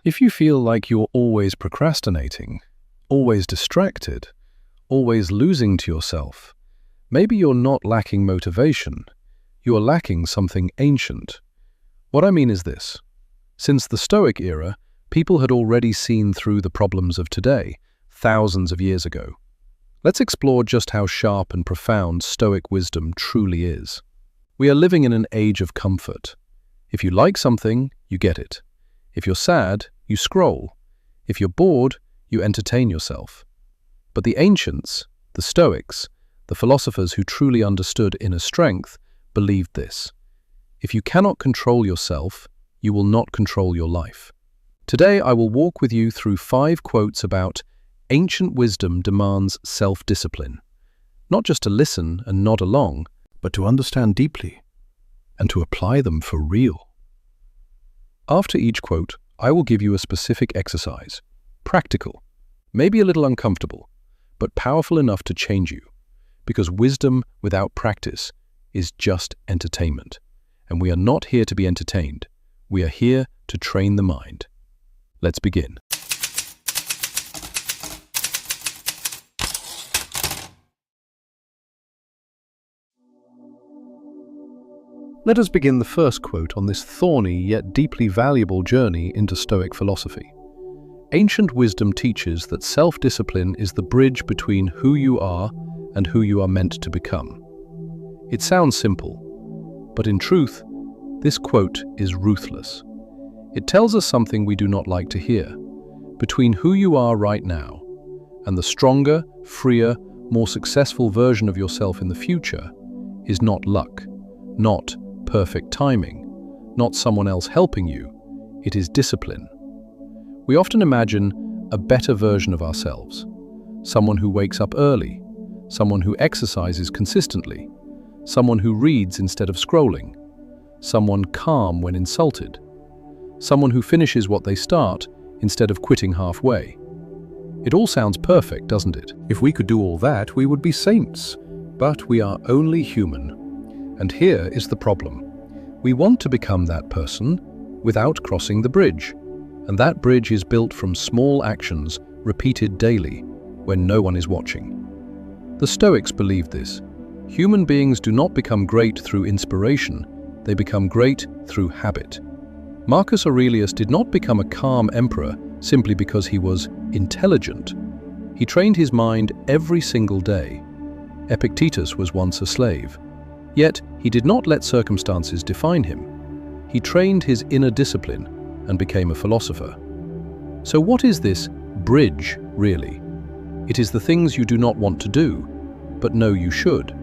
If you feel like you're always procrastinating, always distracted, always losing to yourself, maybe you're not lacking motivation, you are lacking something ancient. What I mean is this. Since the Stoic era, people had already seen through the problems of today, thousands of years ago. Let's explore just how sharp and profound Stoic wisdom truly is. We are living in an age of comfort. If you like something, you get it. If you're sad, you scroll. If you're bored, you entertain yourself. But the ancients, the Stoics, the philosophers who truly understood inner strength, believed this. If you cannot control yourself, you will not control your life. Today I will walk with you through 5 quotes about ancient wisdom demands self-discipline. Not just to listen and nod along, but to understand deeply and to apply them for real. After each quote, I will give you a specific exercise. Practical, maybe a little uncomfortable, but powerful enough to change you. Because wisdom without practice is just entertainment. And we are not here to be entertained. We are here to train the mind. Let's begin. Let us begin the first quote on this thorny yet deeply valuable journey into Stoic philosophy. Ancient wisdom teaches that self-discipline is the bridge between who you are and who you are meant to become. It sounds simple, but in truth, this quote is ruthless. It tells us something we do not like to hear. Between who you are right now and the stronger, freer, more successful version of yourself in the future is not luck, not perfect timing, not someone else helping you. It is discipline. We often imagine a better version of ourselves, someone who wakes up early, someone who exercises consistently, someone who reads instead of scrolling, someone calm when insulted, someone who finishes what they start instead of quitting halfway. It all sounds perfect, doesn't it? If we could do all that, we would be saints. But we are only human. And here is the problem. We want to become that person without crossing the bridge. And that bridge is built from small actions repeated daily when no one is watching. The Stoics believed this. Human beings do not become great through inspiration, they become great through habit. Marcus Aurelius did not become a calm emperor simply because he was intelligent. He trained his mind every single day. Epictetus was once a slave. Yet, he did not let circumstances define him. He trained his inner discipline and became a philosopher. So what is this bridge, really? It is the things you do not want to do, but know you should.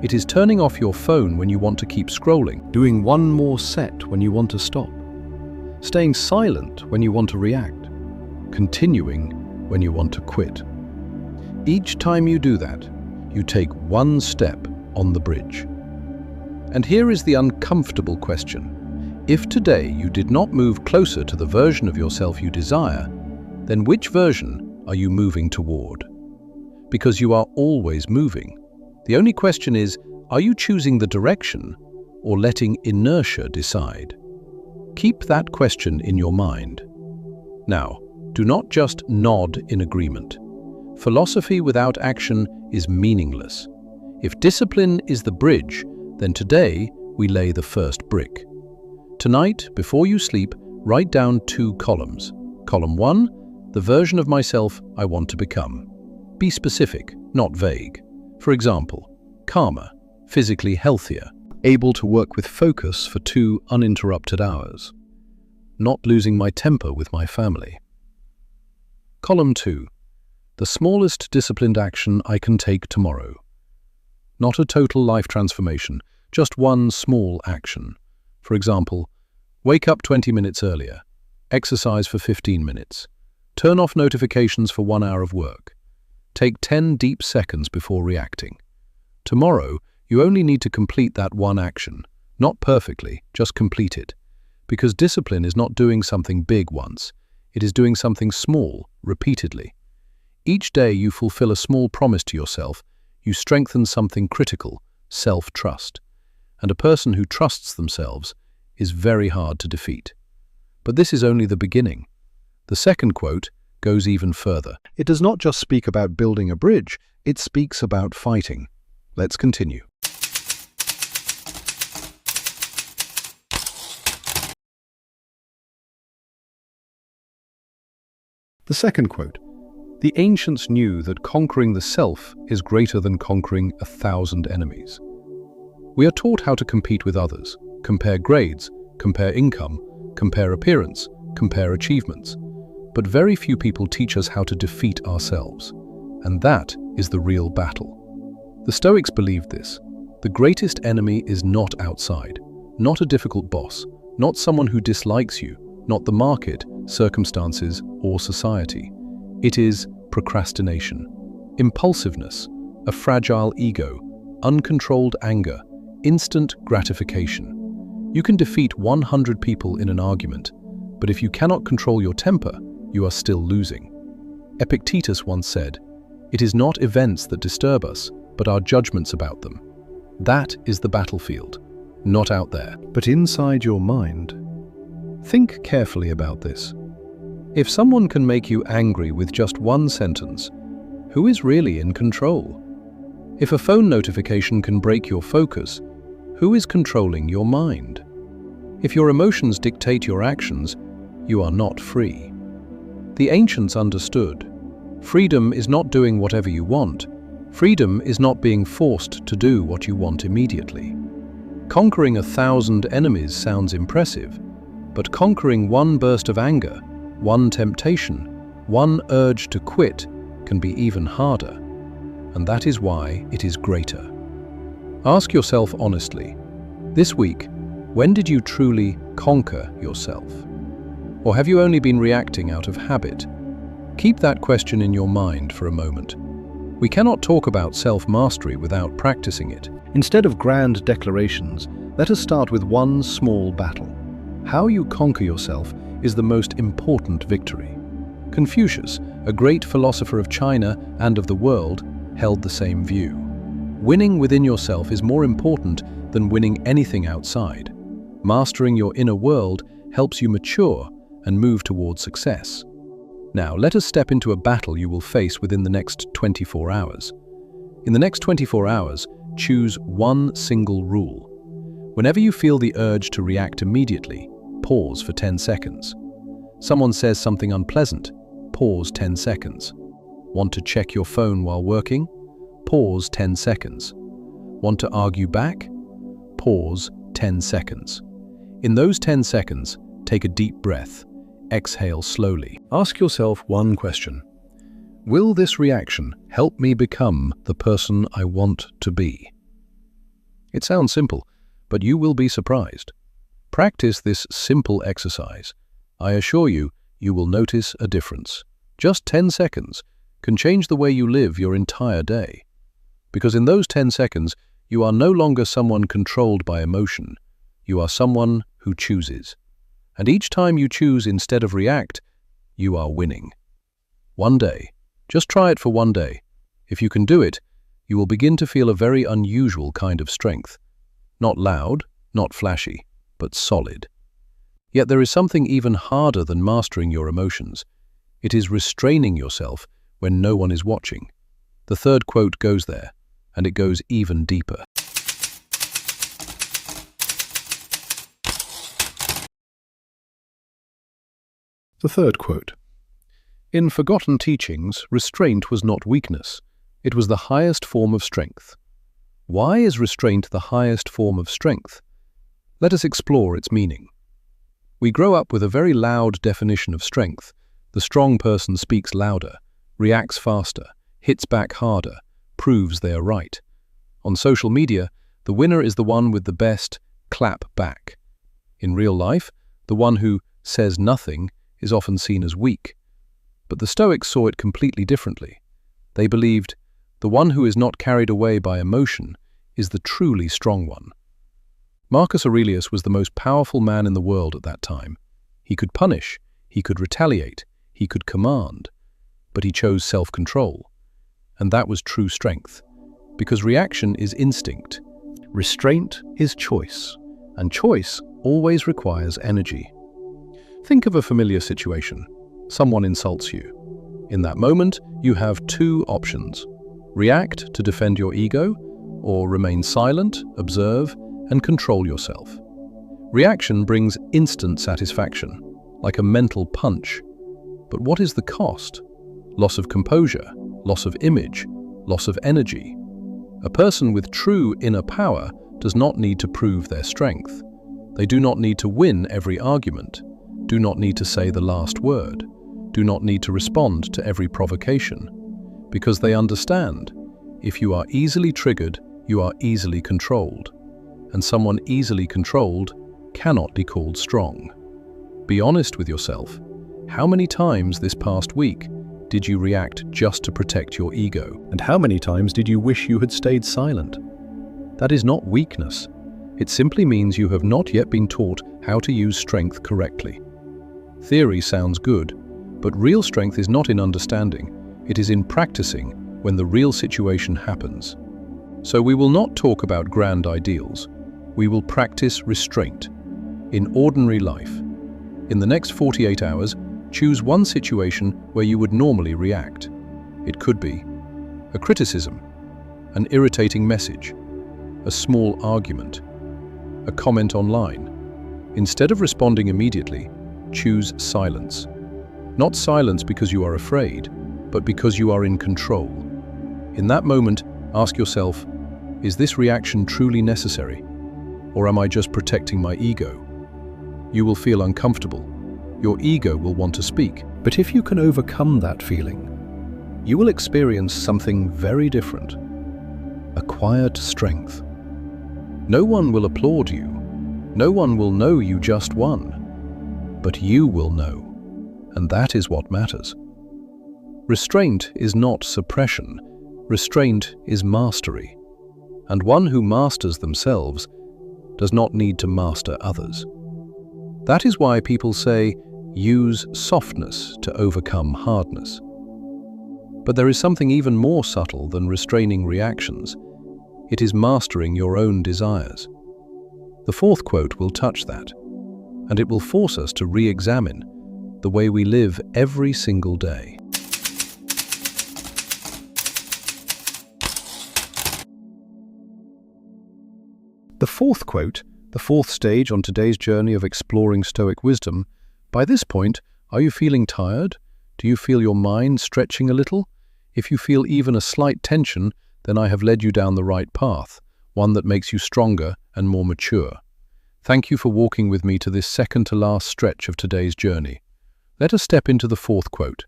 It is turning off your phone when you want to keep scrolling, doing one more set when you want to stop, staying silent when you want to react, continuing when you want to quit. Each time you do that, you take one step on the bridge. And here is the uncomfortable question. If today you did not move closer to the version of yourself you desire, then which version are you moving toward? Because you are always moving. The only question is, are you choosing the direction or letting inertia decide? Keep that question in your mind. Now, do not just nod in agreement. Philosophy without action is meaningless. If discipline is the bridge, then today we lay the first brick. Tonight, before you sleep, write down 2 columns. Column 1, the version of myself I want to become. Be specific, not vague. For example, calmer, physically healthier, able to work with focus for 2 uninterrupted hours. Not losing my temper with my family. Column 2, the smallest disciplined action I can take tomorrow. Not a total life transformation, just one small action. For example, wake up 20 minutes earlier, exercise for 15 minutes, turn off notifications for 1 hour of work, take 10 deep seconds before reacting. Tomorrow, you only need to complete that one action, not perfectly, just complete it. Because discipline is not doing something big once, it is doing something small, repeatedly. Each day you fulfill a small promise to yourself, you strengthen something critical, self-trust. And a person who trusts themselves is very hard to defeat. But this is only the beginning. The second quote goes even further. It does not just speak about building a bridge, it speaks about fighting. Let's continue. The second quote. The ancients knew that conquering the self is greater than conquering 1,000 enemies. We are taught how to compete with others, compare grades, compare income, compare appearance, compare achievements. But very few people teach us how to defeat ourselves. And that is the real battle. The Stoics believed this. The greatest enemy is not outside, not a difficult boss, not someone who dislikes you, not the market, circumstances, or society. It is procrastination, impulsiveness, a fragile ego, uncontrolled anger, instant gratification. You can defeat 100 people in an argument, but if you cannot control your temper, you are still losing. Epictetus once said, "It is not events that disturb us, but our judgments about them." That is the battlefield, not out there, but inside your mind. Think carefully about this. If someone can make you angry with just one sentence, who is really in control? If a phone notification can break your focus, who is controlling your mind? If your emotions dictate your actions, you are not free. The ancients understood. Freedom is not doing whatever you want. Freedom is not being forced to do what you want immediately. Conquering 1,000 enemies sounds impressive, but conquering one burst of anger, one temptation, one urge to quit can be even harder. And that is why it is greater. Ask yourself honestly, this week, when did you truly conquer yourself? Or have you only been reacting out of habit? Keep that question in your mind for a moment. We cannot talk about self-mastery without practicing it. Instead of grand declarations, let us start with one small battle. How you conquer yourself is the most important victory. Confucius, a great philosopher of China and of the world, held the same view. Winning within yourself is more important than winning anything outside. Mastering your inner world helps you mature and move towards success. Now, let us step into a battle you will face within the next 24 hours. In the next 24 hours, choose one single rule. Whenever you feel the urge to react immediately, pause for 10 seconds. Someone says something unpleasant, pause 10 seconds. Want to check your phone while working? Pause 10 seconds. Want to argue back? Pause 10 seconds. In those 10 seconds, take a deep breath. Exhale slowly. Ask yourself one question. Will this reaction help me become the person I want to be? It sounds simple, but you will be surprised. Practice this simple exercise. I assure you, you will notice a difference. Just 10 seconds can change the way you live your entire day. Because in those 10 seconds, you are no longer someone controlled by emotion. You are someone who chooses. And each time you choose instead of react, you are winning. One day, just try it for one day. If you can do it, you will begin to feel a very unusual kind of strength. Not loud, not flashy, but solid. Yet there is something even harder than mastering your emotions. It is restraining yourself when no one is watching. The third quote goes there, and it goes even deeper. The third quote. In forgotten teachings, restraint was not weakness. It was the highest form of strength. Why is restraint the highest form of strength? Let us explore its meaning. We grow up with a very loud definition of strength. The strong person speaks louder, reacts faster, hits back harder, proves they are right. On social media, the winner is the one with the best clap back. In real life, the one who says nothing is often seen as weak. But the Stoics saw it completely differently. They believed the one who is not carried away by emotion is the truly strong one. Marcus Aurelius was the most powerful man in the world at that time. He could punish, he could retaliate, he could command, but he chose self-control. And that was true strength, because reaction is instinct. Restraint is choice, and choice always requires energy. Think of a familiar situation. Someone insults you. In that moment, you have two options: react to defend your ego, or remain silent, observe, and control yourself. Reaction brings instant satisfaction, like a mental punch. But what is the cost? Loss of composure, loss of image, loss of energy. A person with true inner power does not need to prove their strength. They do not need to win every argument, do not need to say the last word, do not need to respond to every provocation, because they understand, if you are easily triggered, you are easily controlled, and someone easily controlled cannot be called strong. Be honest with yourself. How many times this past week did you react just to protect your ego? And how many times did you wish you had stayed silent? That is not weakness. It simply means you have not yet been taught how to use strength correctly. Theory sounds good, but real strength is not in understanding, it is in practicing when the real situation happens. So we will not talk about grand ideals. We will practice restraint in ordinary life. In the next 48 hours, choose one situation where you would normally react. It could be a criticism, an irritating message, a small argument, a comment online. Instead of responding immediately, choose silence. Not silence because you are afraid, but because you are in control. In that moment, ask yourself, is this reaction truly necessary? Or am I just protecting my ego? You will feel uncomfortable. Your ego will want to speak. But if you can overcome that feeling, you will experience something very different. A quiet strength. No one will applaud you. No one will know you just won. But you will know. And that is what matters. Restraint is not suppression. Restraint is mastery. And one who masters themselves does not need to master others. That is why people say, use softness to overcome hardness. But there is something even more subtle than restraining reactions. It is mastering your own desires. The fourth quote will touch that, and it will force us to re-examine the way we live every single day. The fourth quote, the fourth stage on today's journey of exploring Stoic wisdom. By this point, are you feeling tired? Do you feel your mind stretching a little? If you feel even a slight tension, then I have led you down the right path, one that makes you stronger and more mature. Thank you for walking with me to this second-to-last stretch of today's journey. Let us step into the fourth quote.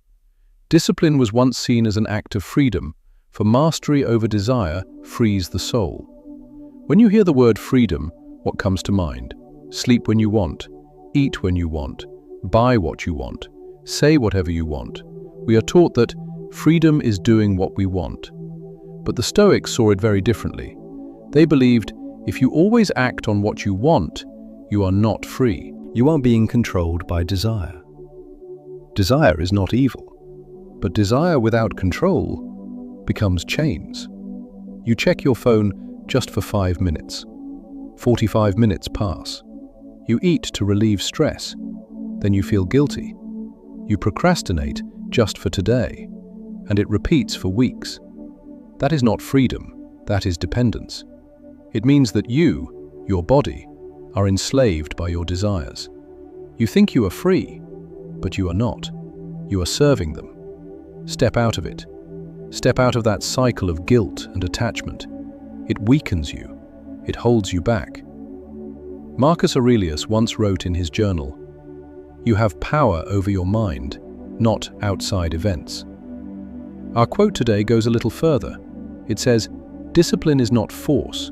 Discipline was once seen as an act of freedom, for mastery over desire frees the soul. When you hear the word freedom, what comes to mind? Sleep when you want, eat when you want, buy what you want, say whatever you want. We are taught that freedom is doing what we want. But the Stoics saw it very differently. They believed if you always act on what you want, you are not free. You are being controlled by desire. Desire is not evil, but desire without control becomes chains. You check your phone just for 5 minutes. 45 minutes pass. You eat to relieve stress. Then you feel guilty. You procrastinate just for today, and it repeats for weeks. That is not freedom, that is dependence. It means that you, your body, are enslaved by your desires. You think you are free, but you are not. You are serving them. Step out of it. Step out of that cycle of guilt and attachment. It weakens you. It holds you back. Marcus Aurelius once wrote in his journal, "You have power over your mind, not outside events." Our quote today goes a little further. It says, "Discipline is not force.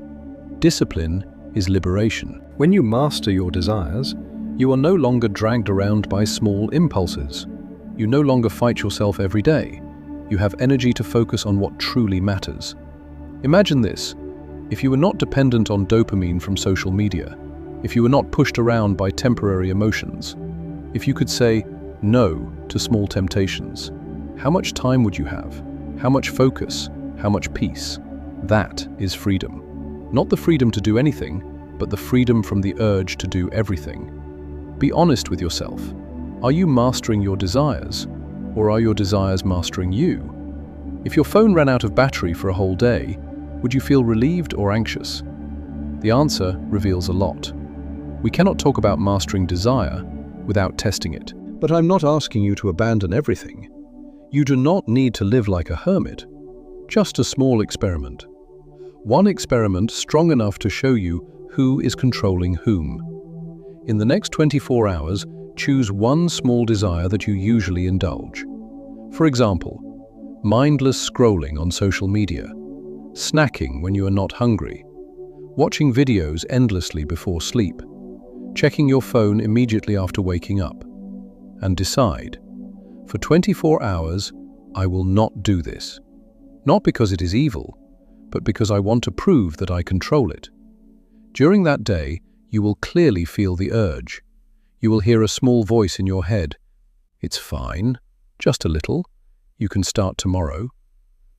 Discipline is liberation." When you master your desires, you are no longer dragged around by small impulses. You no longer fight yourself every day. You have energy to focus on what truly matters. Imagine this. If you were not dependent on dopamine from social media, if you were not pushed around by temporary emotions, if you could say no to small temptations, how much time would you have? How much focus? How much peace? That is freedom. Not the freedom to do anything, but the freedom from the urge to do everything. Be honest with yourself. Are you mastering your desires, or are your desires mastering you? If your phone ran out of battery for a whole day, would you feel relieved or anxious? The answer reveals a lot. We cannot talk about mastering desire without testing it. But I'm not asking you to abandon everything. You do not need to live like a hermit. Just a small experiment. One experiment strong enough to show you who is controlling whom. In the next 24 hours, choose one small desire that you usually indulge. For example, mindless scrolling on social media, snacking when you are not hungry, watching videos endlessly before sleep, checking your phone immediately after waking up, and decide, for 24 hours, I will not do this. Not because it is evil, but because I want to prove that I control it. During that day, you will clearly feel the urge. You will hear a small voice in your head. It's fine, just a little. You can start tomorrow.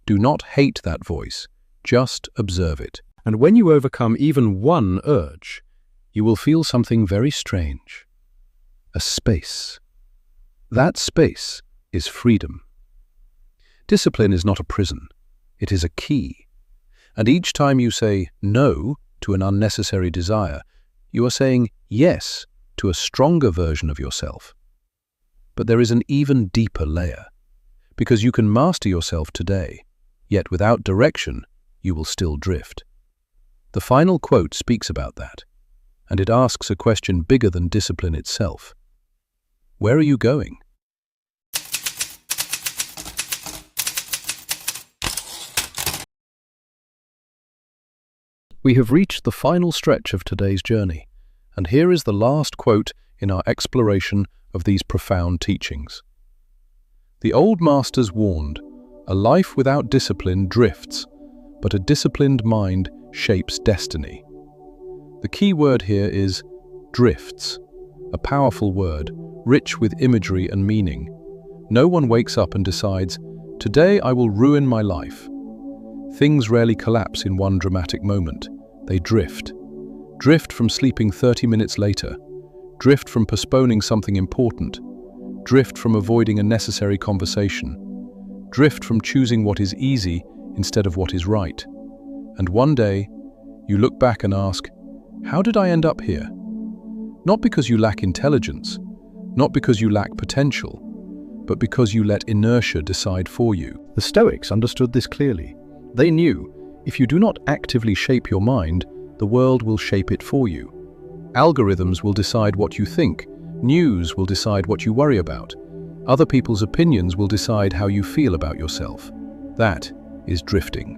Do not hate that voice, just observe it. And when you overcome even one urge, you will feel something very strange. A space. That space is freedom. Discipline is not a prison. It is a key. And each time you say no to an unnecessary desire, you are saying yes to a stronger version of yourself. But there is an even deeper layer. Because you can master yourself today, yet without direction, you will still drift. The final quote speaks about that, and it asks a question bigger than discipline itself. Where are you going? We have reached the final stretch of today's journey, and here is the last quote in our exploration of these profound teachings. The old masters warned, a life without discipline drifts, but a disciplined mind shapes destiny. The key word here is drifts, a powerful word, rich with imagery and meaning. No one wakes up and decides, today I will ruin my life. Things rarely collapse in one dramatic moment. They drift. Drift from sleeping 30 minutes later. Drift from postponing something important. Drift from avoiding a necessary conversation. Drift from choosing what is easy instead of what is right. And one day, you look back and ask, how did I end up here? Not because you lack intelligence, not because you lack potential, but because you let inertia decide for you. The Stoics understood this clearly. They knew, if you do not actively shape your mind, the world will shape it for you. Algorithms will decide what you think, news will decide what you worry about, other people's opinions will decide how you feel about yourself. That is drifting.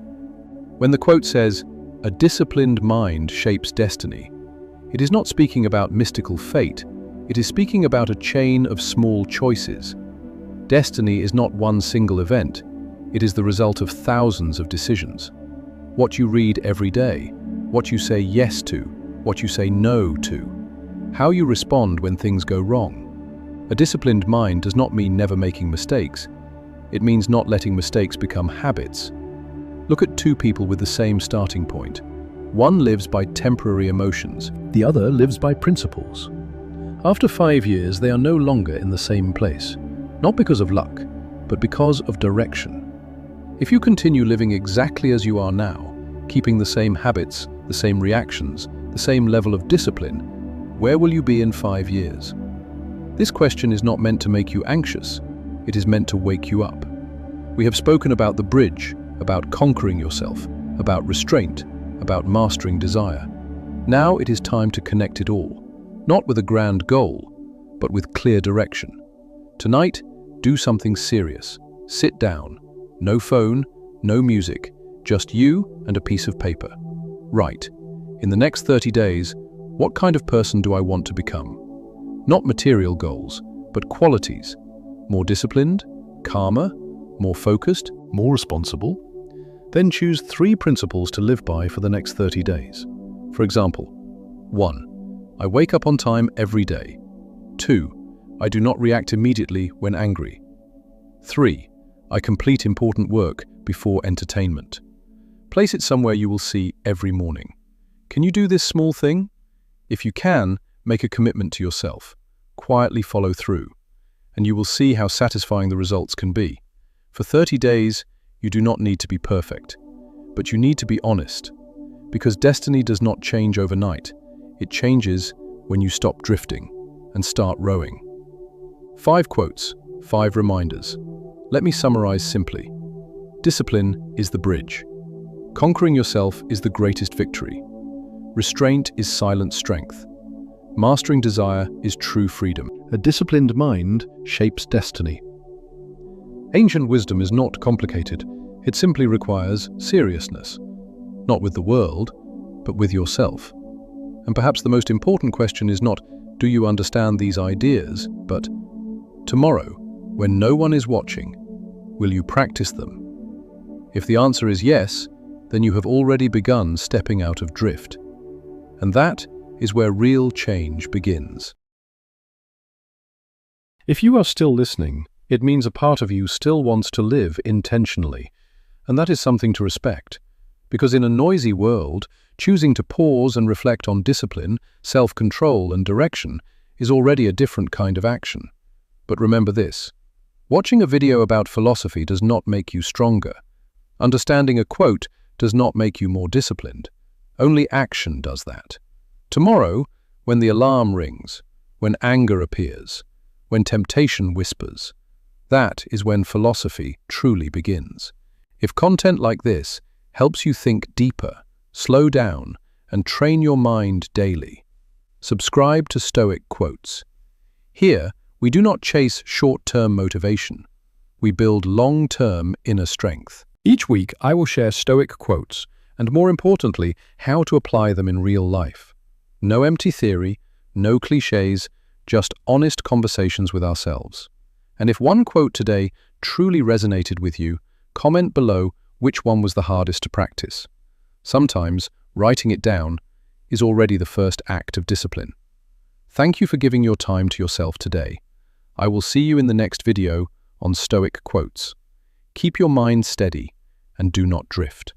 When the quote says, a disciplined mind shapes destiny, it is not speaking about mystical fate, it is speaking about a chain of small choices. Destiny is not one single event, it is the result of thousands of decisions. What you read every day, what you say yes to, what you say no to, how you respond when things go wrong. A disciplined mind does not mean never making mistakes. It means not letting mistakes become habits. Look at two people with the same starting point. One lives by temporary emotions, the other lives by principles. After 5 years, they are no longer in the same place, not because of luck, but because of direction. If you continue living exactly as you are now, keeping the same habits, the same reactions, the same level of discipline, where will you be in 5 years? This question is not meant to make you anxious, it is meant to wake you up. We have spoken about the bridge, about conquering yourself, about restraint, about mastering desire. Now it is time to connect it all, not with a grand goal, but with clear direction. Tonight, do something serious. Sit down. No phone, no music, just you and a piece of paper. Write, in the next 30 days, what kind of person do I want to become? Not material goals, but qualities. More disciplined, calmer, more focused, more responsible. Then choose 3 principles to live by for the next 30 days. For example, 1. I wake up on time every day. 2. I do not react immediately when angry. 3. I complete important work before entertainment. Place it somewhere you will see every morning. Can you do this small thing? If you can, make a commitment to yourself. Quietly follow through. and you will see how satisfying the results can be. For 30 days, you do not need to be perfect, but you need to be honest, because destiny does not change overnight. It changes when you stop drifting and start rowing. 5 quotes, 5 reminders. Let me summarize simply. Discipline is the bridge. Conquering yourself is the greatest victory. Restraint is silent strength. Mastering desire is true freedom. A disciplined mind shapes destiny. Ancient wisdom is not complicated. It simply requires seriousness. Not with the world, but with yourself. And perhaps the most important question is not, do you understand these ideas, but tomorrow, when no one is watching, will you practice them? If the answer is yes, then you have already begun stepping out of drift. And that is where real change begins. If you are still listening, it means a part of you still wants to live intentionally, and that is something to respect, because in a noisy world, choosing to pause and reflect on discipline, self-control, and direction is already a different kind of action. But remember this: watching a video about philosophy does not make you stronger. Understanding a quote does not make you more disciplined. Only action does that. Tomorrow, when the alarm rings, when anger appears, when temptation whispers, that is when philosophy truly begins. If content like this helps you think deeper, slow down, and train your mind daily, subscribe to Stoic Quotes. Here, we do not chase short-term motivation. We build long-term inner strength. Each week, I will share Stoic quotes, and more importantly, how to apply them in real life. No empty theory, no cliches, just honest conversations with ourselves. And if one quote today truly resonated with you, comment below which one was the hardest to practice. Sometimes, writing it down is already the first act of discipline. Thank you for giving your time to yourself today. I will see you in the next video on Stoic Quotes. Keep your mind steady and do not drift.